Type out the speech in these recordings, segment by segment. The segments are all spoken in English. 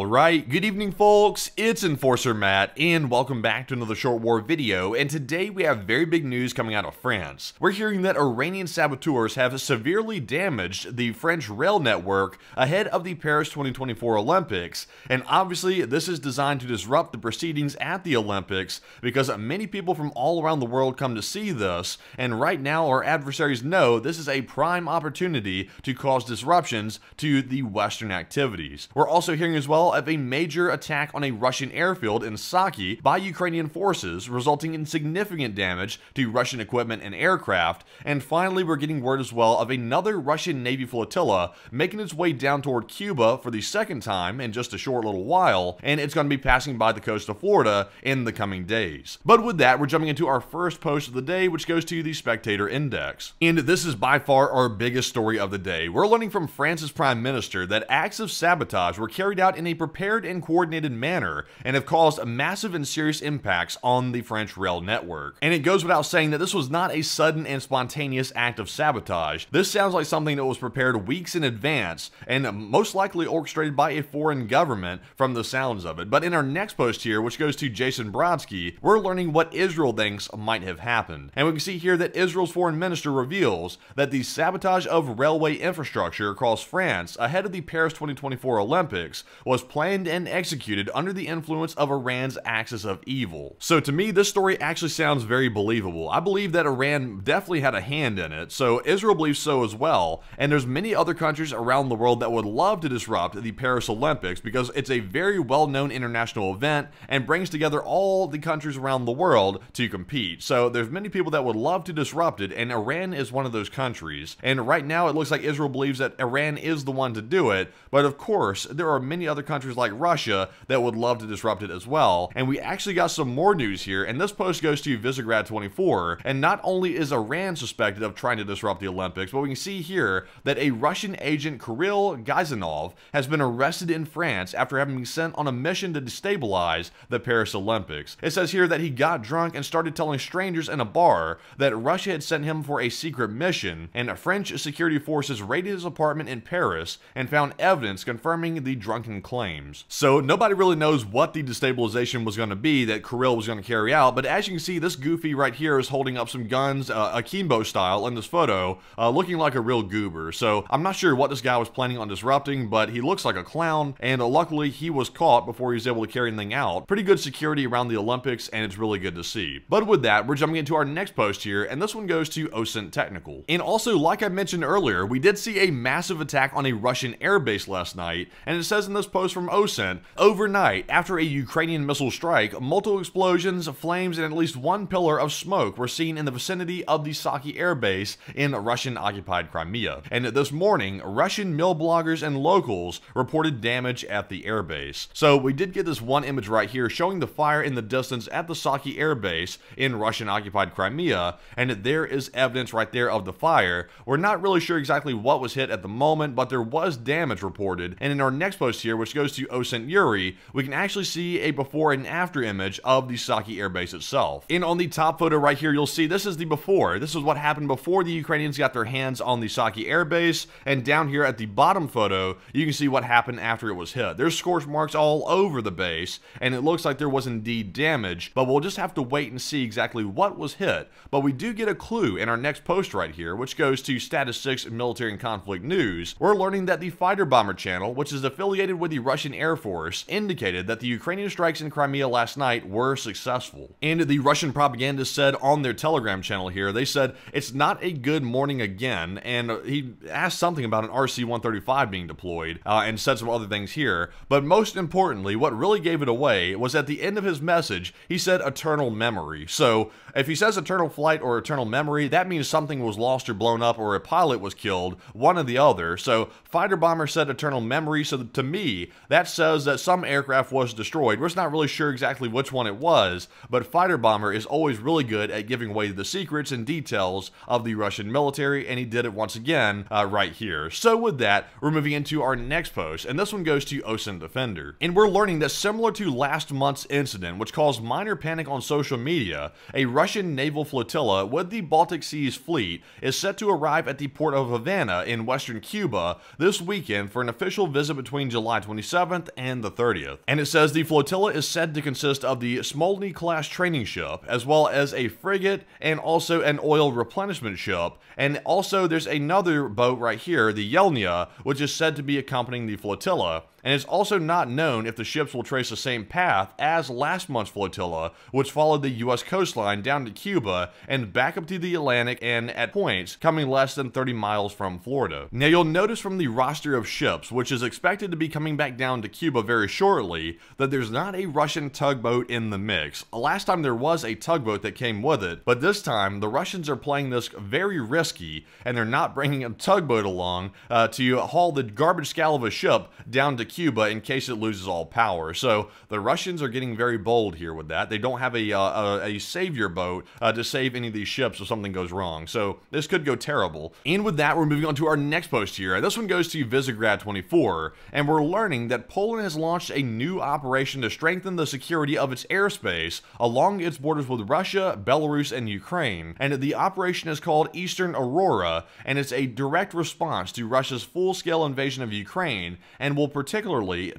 Alright, good evening folks, it's Enforcer Matt, and welcome back to another short war video, and today we have very big news coming out of France. We're hearing that Iranian saboteurs have severely damaged the French rail network ahead of the Paris 2024 Olympics, and obviously this is designed to disrupt the proceedings at the Olympics because many people from all around the world come to see this, and right now our adversaries know this is a prime opportunity to cause disruptions to the Western activities. We're also hearing as well of a major attack on a Russian airfield in Saki by Ukrainian forces, resulting in significant damage to Russian equipment and aircraft. And finally, we're getting word as well of another Russian Navy flotilla making its way down toward Cuba for the second time in just a short little while, and it's going to be passing by the coast of Florida in the coming days. But with that, we're jumping into our first post of the day, which goes to the Spectator Index. And this is by far our biggest story of the day. We're learning from France's Prime Minister that acts of sabotage were carried out in a prepared and coordinated manner and have caused massive and serious impacts on the French rail network. And it goes without saying that this was not a sudden and spontaneous act of sabotage. This sounds like something that was prepared weeks in advance and most likely orchestrated by a foreign government from the sounds of it. But in our next post here, which goes to Jason Brodsky, we're learning what Israel thinks might have happened. And we can see here that Israel's foreign minister reveals that the sabotage of railway infrastructure across France ahead of the Paris 2024 Olympics was planned and executed under the influence of Iran's axis of evil. So to me, this story actually sounds very believable. I believe that Iran definitely had a hand in it, so Israel believes so as well, and there's many other countries around the world that would love to disrupt the Paris Olympics because it's a very well-known international event and brings together all the countries around the world to compete. So there's many people that would love to disrupt it, and Iran is one of those countries. And right now it looks like Israel believes that Iran is the one to do it, but of course there are many other countries like Russia that would love to disrupt it as well. And we actually got some more news here, and this post goes to Visegrad 24, and not only is Iran suspected of trying to disrupt the Olympics, but we can see here that a Russian agent, Kirill Gazanov, has been arrested in France after having been sent on a mission to destabilize the Paris Olympics. It says here that he got drunk and started telling strangers in a bar that Russia had sent him for a secret mission, and French security forces raided his apartment in Paris and found evidence confirming the drunken claims. So nobody really knows what the destabilization was going to be that Kirill was going to carry out, but as you can see, this goofy right here is holding up some guns, akimbo style in this photo, looking like a real goober. So I'm not sure what this guy was planning on disrupting, but he looks like a clown, and luckily he was caught before he was able to carry anything out. Pretty good security around the Olympics, and it's really good to see. But with that, we're jumping into our next post here, and this one goes to OSINT Technical. And also, like I mentioned earlier, we did see a massive attack on a Russian airbase last night, and it says in this post from OSINT, overnight, after a Ukrainian missile strike, multiple explosions, flames, and at least one pillar of smoke were seen in the vicinity of the Saki airbase in Russian-occupied Crimea. And this morning, Russian mill bloggers and locals reported damage at the airbase. So we did get this one image right here showing the fire in the distance at the Saki airbase in Russian-occupied Crimea, and there is evidence right there of the fire. We're not really sure exactly what was hit at the moment, but there was damage reported. And in our next post here, which goes to OSINT Yuri, we can actually see a before and after image of the Saki airbase itself. And on the top photo right here, you'll see this is the before. This is what happened before the Ukrainians got their hands on the Saki airbase, and down here at the bottom photo, you can see what happened after it was hit. There's scorch marks all over the base, and it looks like there was indeed damage, but we'll just have to wait and see exactly what was hit. But we do get a clue in our next post right here, which goes to Status 6 Military and Conflict News. We're learning that the fighter bomber channel, which is affiliated with the Russian Air Force, indicated that the Ukrainian strikes in Crimea last night were successful. And the Russian propagandist said on their Telegram channel here, they said, it's not a good morning again, and he asked something about an RC-135 being deployed, and said some other things here. But most importantly, what really gave it away was at the end of his message, he said eternal memory. So if he says eternal flight or eternal memory, that means something was lost or blown up or a pilot was killed, one or the other. So fighter bomber said eternal memory, so to me, that says that some aircraft was destroyed. We're just not really sure exactly which one it was, but fighter bomber is always really good at giving away the secrets and details of the Russian military, and he did it once again right here. So with that, we're moving into our next post, and this one goes to OSINT Defender. And we're learning that similar to last month's incident, which caused minor panic on social media, a Russian naval flotilla with the Baltic Sea's fleet is set to arrive at the port of Havana in western Cuba this weekend for an official visit between July 26 27th and the 30th. And it says the flotilla is said to consist of the Smolny-class training ship, as well as a frigate and also an oil replenishment ship. And also there's another boat right here, the Yelnya, which is said to be accompanying the flotilla. And it's also not known if the ships will trace the same path as last month's flotilla, which followed the US coastline down to Cuba and back up to the Atlantic, and at points coming less than 30 miles from Florida. Now you'll notice from the roster of ships, which is expected to be coming back down to Cuba very shortly, that there's not a Russian tugboat in the mix. Last time there was a tugboat that came with it, but this time the Russians are playing this very risky, and they're not bringing a tugboat along to haul the garbage scow of a ship down to Cuba in case it loses all power. So the Russians are getting very bold here with that. They don't have a savior boat to save any of these ships if something goes wrong. So this could go terrible. And with that, we're moving on to our next post here. This one goes to Visegrad 24, and we're learning that Poland has launched a new operation to strengthen the security of its airspace along its borders with Russia, Belarus, and Ukraine. And the operation is called Eastern Aurora, and it's a direct response to Russia's full-scale invasion of Ukraine, and will particularly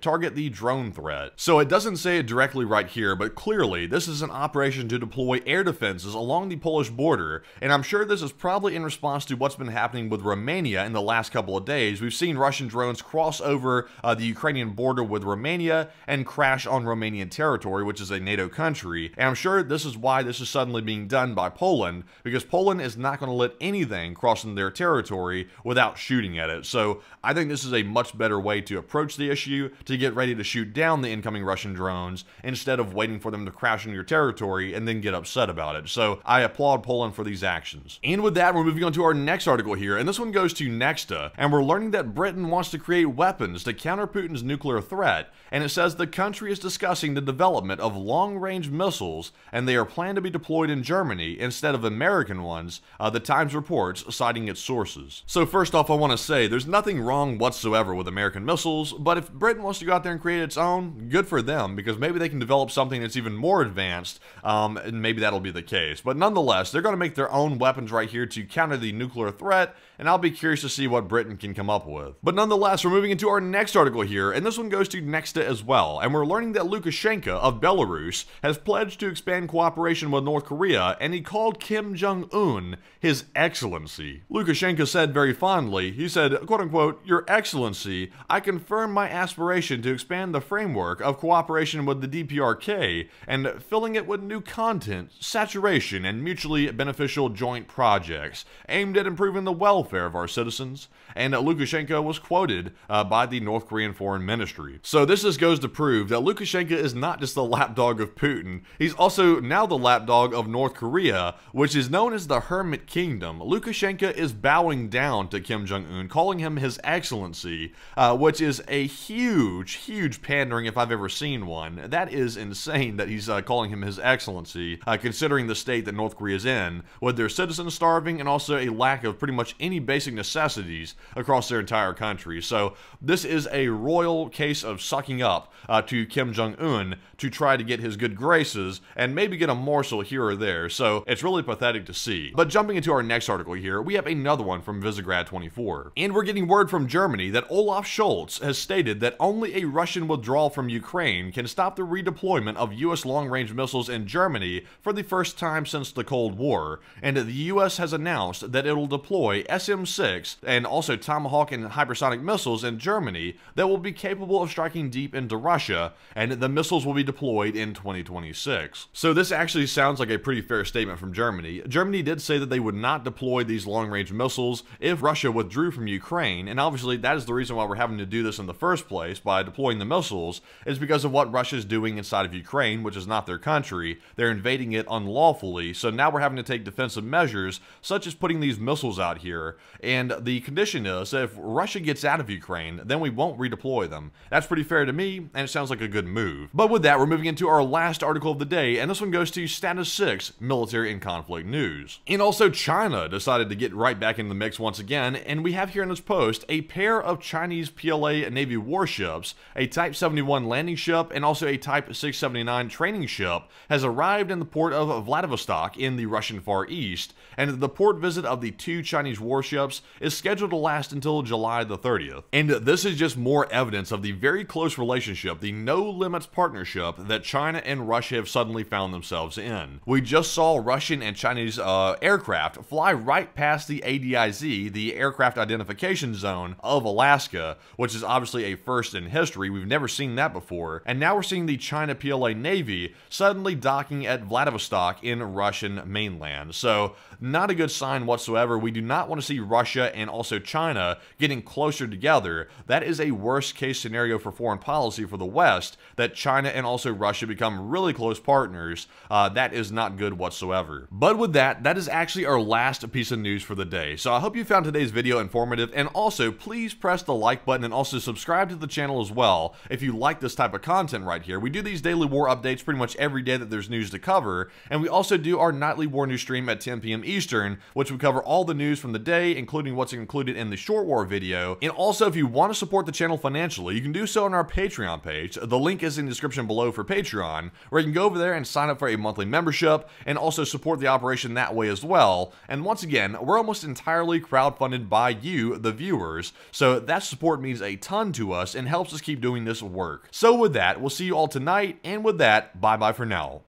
target the drone threat. So it doesn't say it directly right here, but clearly this is an operation to deploy air defenses along the Polish border, and I'm sure this is probably in response to what's been happening with Romania in the last couple of days. We've seen Russian drones cross over the Ukrainian border with Romania and crash on Romanian territory, which is a NATO country, and I'm sure this is why this is suddenly being done by Poland, because Poland is not going to let anything cross into their territory without shooting at it. So I think this is a much better way to approach the issue, to get ready to shoot down the incoming Russian drones instead of waiting for them to crash into your territory and then get upset about it. So I applaud Poland for these actions. And with that, we're moving on to our next article here, and this one goes to Nexta, and we're learning that Britain wants to create weapons to counter Putin's nuclear threat, and it says the country is discussing the development of long-range missiles, and they are planned to be deployed in Germany instead of American ones, the Times reports, citing its sources. So first off, I want to say there's nothing wrong whatsoever with American missiles, but if Britain wants to go out there and create its own, good for them, because maybe they can develop something that's even more advanced, and maybe that'll be the case. But nonetheless, they're going to make their own weapons right here to counter the nuclear threat, and I'll be curious to see what Britain can come up with. But nonetheless, we're moving into our next article here, and this one goes to Nexta as well, and we're learning that Lukashenko of Belarus has pledged to expand cooperation with North Korea, and he called Kim Jong-un his Excellency. Lukashenko said very fondly, he said, quote-unquote, "Your Excellency, I confirm my aspiration to expand the framework of cooperation with the DPRK and filling it with new content, saturation, and mutually beneficial joint projects aimed at improving the welfare of our citizens." And Lukashenko was quoted by the North Korean Foreign Ministry. So this just goes to prove that Lukashenko is not just the lapdog of Putin, he's also now the lapdog of North Korea, which is known as the Hermit Kingdom. Lukashenko is bowing down to Kim Jong-un, calling him his Excellency, which is a huge pandering if I've ever seen one. That is insane that he's calling him his Excellency, considering the state that North Korea is in, with their citizens starving and also a lack of pretty much any basic necessities across their entire country. So this is a royal case of sucking up to Kim Jong-un to try to get his good graces and maybe get a morsel here or there. So it's really pathetic to see. But jumping into our next article here, we have another one from Visegrad 24. And we're getting word from Germany that Olaf Scholz has stated that only a Russian withdrawal from Ukraine can stop the redeployment of US long-range missiles in Germany for the first time since the Cold War. And the US has announced that it will deploy SM-6 and also Tomahawk and hypersonic missiles in Germany that will be capable of striking deep into Russia, and the missiles will be deployed in 2026. So this actually sounds like a pretty fair statement from Germany. Germany did say that they would not deploy these long-range missiles if Russia withdrew from Ukraine, and obviously that is the reason why we're having to do this in the first place by deploying the missiles, is because of what Russia's doing inside of Ukraine, which is not their country. They're invading it unlawfully, so now we're having to take defensive measures, such as putting these missiles out here, and the condition is that if Russia gets out of Ukraine, then we won't redeploy them. That's pretty fair to me, and it sounds like a good move. But with that, we're moving into our last article of the day, and this one goes to Status 6, Military and Conflict News. And also China decided to get right back in the mix once again, and we have here in this post a pair of Chinese PLA Navy warships, a Type 71 landing ship, and also a Type 679 training ship has arrived in the port of Vladivostok in the Russian Far East, and the port visit of the 2 Chinese warships is scheduled to last until July the 30th. And this is just more evidence of the very close relationship, the no-limits partnership that China and Russia have suddenly found themselves in. We just saw Russian and Chinese aircraft fly right past the ADIZ, the Aircraft Identification Zone of Alaska, which is obviously a first in history. We've never seen that before. And now we're seeing the China PLA Navy suddenly docking at Vladivostok in Russian mainland. So not a good sign whatsoever. We do not want to see Russia and also China getting closer together. That is a worst case scenario for foreign policy for the West, that China and also Russia become really close partners. That is not good whatsoever. But with that, that is actually our last piece of news for the day. So I hope you found today's video informative, and also please press the like button and also subscribe to the channel as well if you like this type of content right here. We do these daily war updates pretty much every day that there's news to cover, and we also do our nightly war news stream at 10 p.m. Eastern, which we cover all the news from the day, including what's included in the short war video. And also, if you want to support the channel financially, you can do so on our Patreon page. The link is in the description below for Patreon, where you can go over there and sign up for a monthly membership and also support the operation that way as well. And once again, we're almost entirely crowdfunded by you, the viewers, so that support means a ton to us and helps us keep doing this work. So with that, we'll see you all tonight, and with that, bye bye for now.